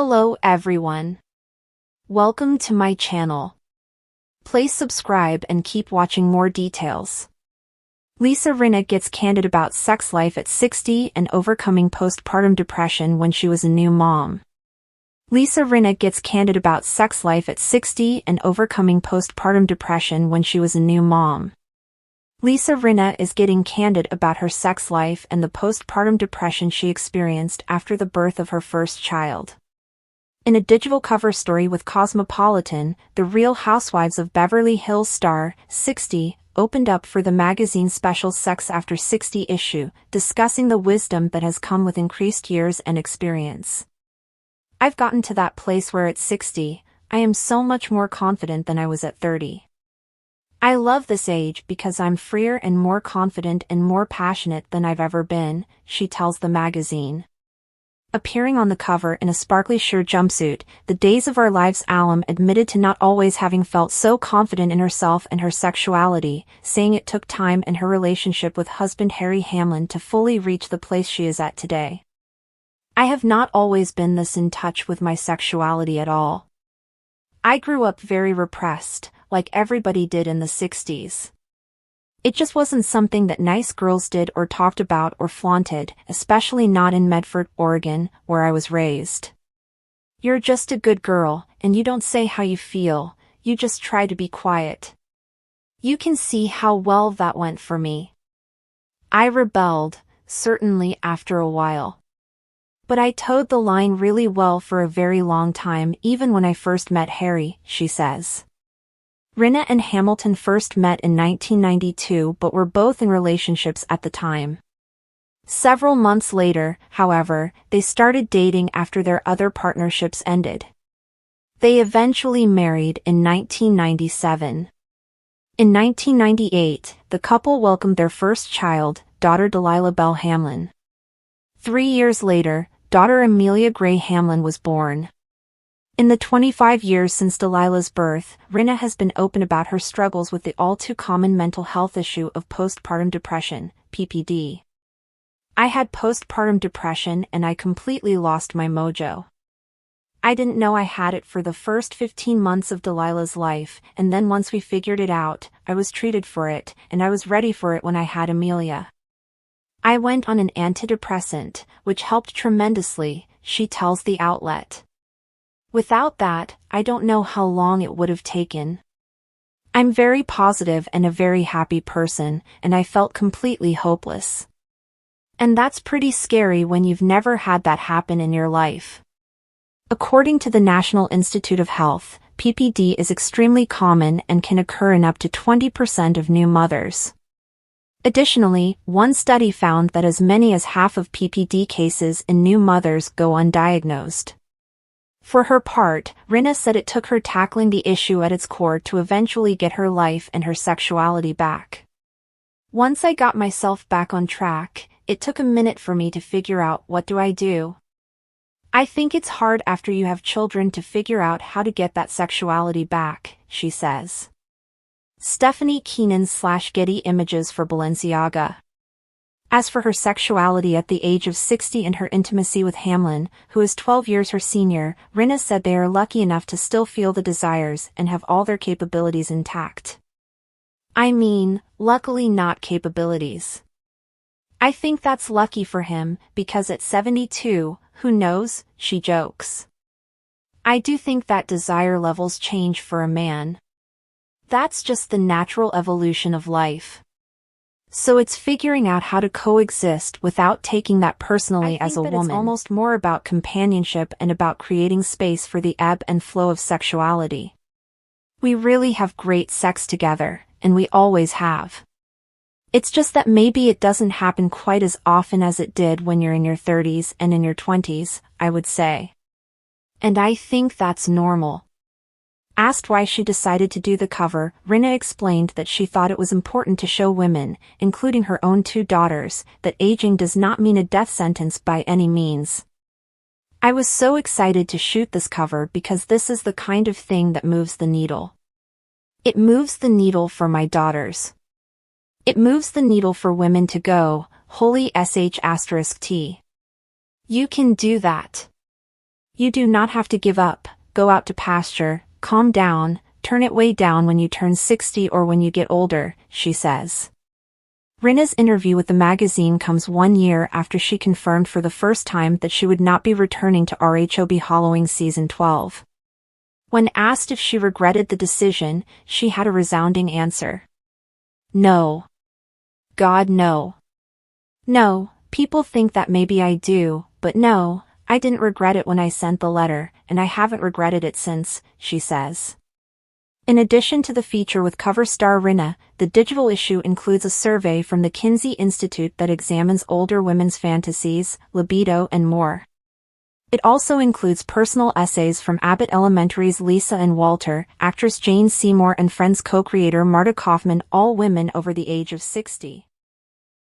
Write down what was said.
Hello everyone. Welcome to my channel. Please subscribe and keep watching more details. Rinna gets candid about sex life at 60 and overcoming postpartum depression when she was a new mom. Rinna gets candid about sex life at 60 and overcoming postpartum depression when she was a new mom. Rinna is getting candid about her sex life and the postpartum depression she experienced after the birth of her first child. In a digital cover story with Cosmopolitan, the Real Housewives of Beverly Hills star, 60, opened up for the magazine's special Sex After 60 issue, discussing the wisdom that has come with increased years and experience. I've gotten to that place where at 60, I am so much more confident than I was at 30. I love this age because I'm freer and more confident and more passionate than I've ever been, she tells the magazine. Appearing on the cover in a sparkly sheer jumpsuit, the Days of Our Lives alum admitted to not always having felt so confident in herself and her sexuality, saying it took time in her relationship with husband Harry Hamlin to fully reach the place she is at today. I have not always been this in touch with my sexuality at all. I grew up very repressed, like everybody did in the 60s. It just wasn't something that nice girls did or talked about or flaunted, especially not in Medford, Oregon, where I was raised. You're just a good girl, and you don't say how you feel, you just try to be quiet. You can see how well that went for me. I rebelled, certainly after a while. But I towed the line really well for a very long time, even when I first met Harry, she says. Rinna and Hamilton first met in 1992 but were both in relationships at the time. Several months later, however, they started dating after their other partnerships ended. They eventually married in 1997. In 1998, the couple welcomed their first child, daughter Delilah Belle Hamlin. 3 years later, daughter Amelia Gray Hamlin was born. In the 25 years since Delilah's birth, Rinna has been open about her struggles with the all-too-common mental health issue of postpartum depression, PPD. I had postpartum depression and I completely lost my mojo. I didn't know I had it for the first 15 months of Delilah's life, and then once we figured it out, I was treated for it, and I was ready for it when I had Amelia. I went on an antidepressant, which helped tremendously, she tells the outlet. Without that, I don't know how long it would have taken. I'm very positive and a very happy person, and I felt completely hopeless. And that's pretty scary when you've never had that happen in your life. According to the National Institute of Health, PPD is extremely common and can occur in up to 20% of new mothers. Additionally, one study found that as many as half of PPD cases in new mothers go undiagnosed. For her part, Rinna said it took her tackling the issue at its core to eventually get her life and her sexuality back. Once I got myself back on track, it took a minute for me to figure out what do I do. I think it's hard after you have children to figure out how to get that sexuality back, she says. Stephanie Keenan/Getty Images for Balenciaga. As for her sexuality at the age of 60 and her intimacy with Hamlin, who is 12 years her senior, Rinna said they are lucky enough to still feel the desires and have all their capabilities intact. I mean, luckily not capabilities. I think that's lucky for him, because at 72, who knows, she jokes. I do think that desire levels change for a man. That's just the natural evolution of life. So it's figuring out how to coexist without taking that personally as a woman. It's almost more about companionship and about creating space for the ebb and flow of sexuality. We really have great sex together, and we always have. It's just that maybe it doesn't happen quite as often as it did when you're in your 30s and in your 20s, I would say. And I think that's normal. Asked why she decided to do the cover, Rinna explained that she thought it was important to show women, including her own 2 daughters, that aging does not mean a death sentence by any means. I was so excited to shoot this cover because this is the kind of thing that moves the needle. It moves the needle for my daughters. It moves the needle for women to go, holy sh*t. You can do that. You do not have to give up, go out to pasture, calm down, turn it way down when you turn 60 or when you get older, she says. Rinna's interview with the magazine comes 1 year after she confirmed for the first time that she would not be returning to RHOB Halloween Season 12. When asked if she regretted the decision, she had a resounding answer. No. God, no. No, people think that maybe I do, but no, I didn't regret it when I sent the letter, and I haven't regretted it since, she says. In addition to the feature with cover star Rinna, the digital issue includes a survey from the Kinsey Institute that examines older women's fantasies, libido, and more. It also includes personal essays from Abbott Elementary's Lisa and Walter, actress Jane Seymour and Friends co-creator Marta Kaufman, all women over the age of 60.